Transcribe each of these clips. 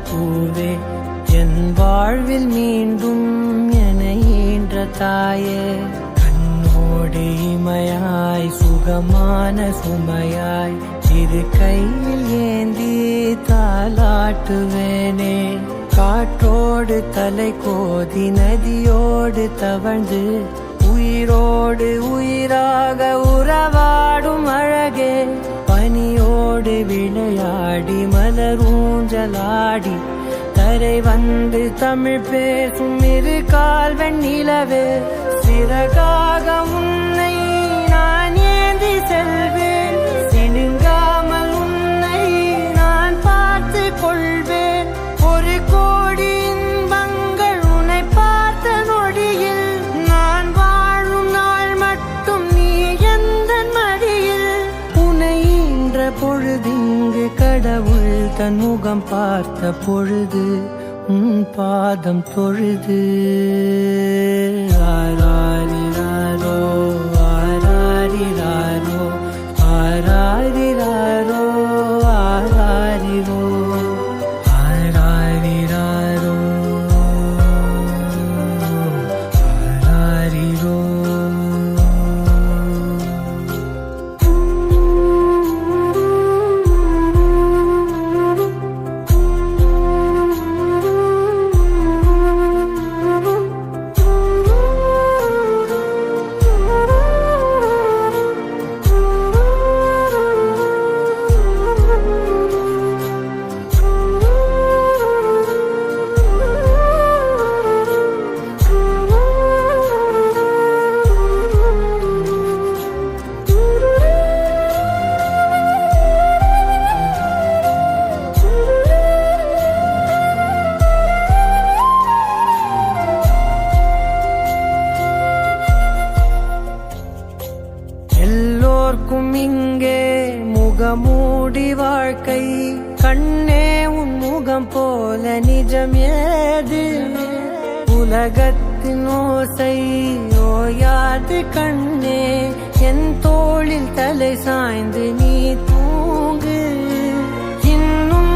பூவே என் வாழ்வில் மீண்டும் என ஈன்ற தாயே கண்ணோடு இமையாய் சுகமான சுமையாய் இரு கையில் ஏந்தி தாலாட்டுவேனே காற்றோடு தலை கோதி நதியோடு தவழ்ந்து உயிரோடு உயிராக உறவாடும் அழகே பனியோடு விளையாடி மலரூஞ்சலாடி தரை வந்து தமிழ் பேசும் இரு கால் வெண்ணிலவே சிறகாக உன்னை நான் ஏந்தி செல்வேன் சினுங்காமல் உன்னை நான் பார்த்து கொள்வேன் ஒரு கோடி இன்பங்கள் உன்னை பார்த்த நொடியில் நான் வாழும் நாள் மட்டும் நீ எந்த மடியில் உன்னை ஈன்ற பொழுதிங்கு கடவுள் தன் முகம் பார்த்த பொழுது உன் பாதம் தொழுது ஆராரிராரோ ஆராரிராரோ ஆராரிராரோ ஆராரிரோ ஆராரிராரோ ஆராரிரோ எல்லோர்க்கும் இங்கே முகமூடி வாழ்க்கை கண்ணே உன் முகம் போல நிஜம் ஏது உலகத்தின் ஓசை ஓயாது கண்ணே என் தோளில் தலை சாய்ந்து நீ தூங்கு இன்னும்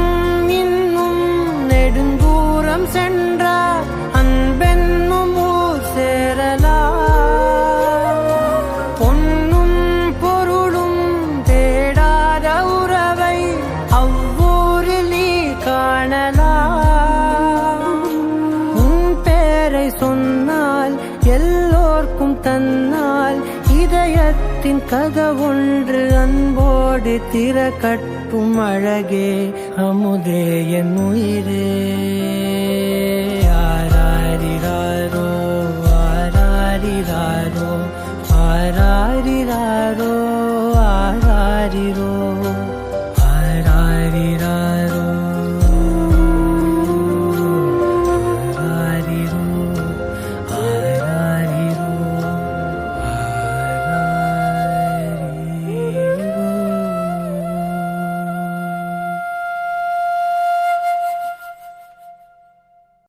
இன்னும் நெடுந்தூரம் சென்றார் அன்பென்னும் ஊர் சேரலாம் சொன்னால் எல்லோர்க்கும் தன்னால் இதயத்தின் கதவொன்று அன்போடு திறக்கட்டும் அழகே அமுதே என் உயிரே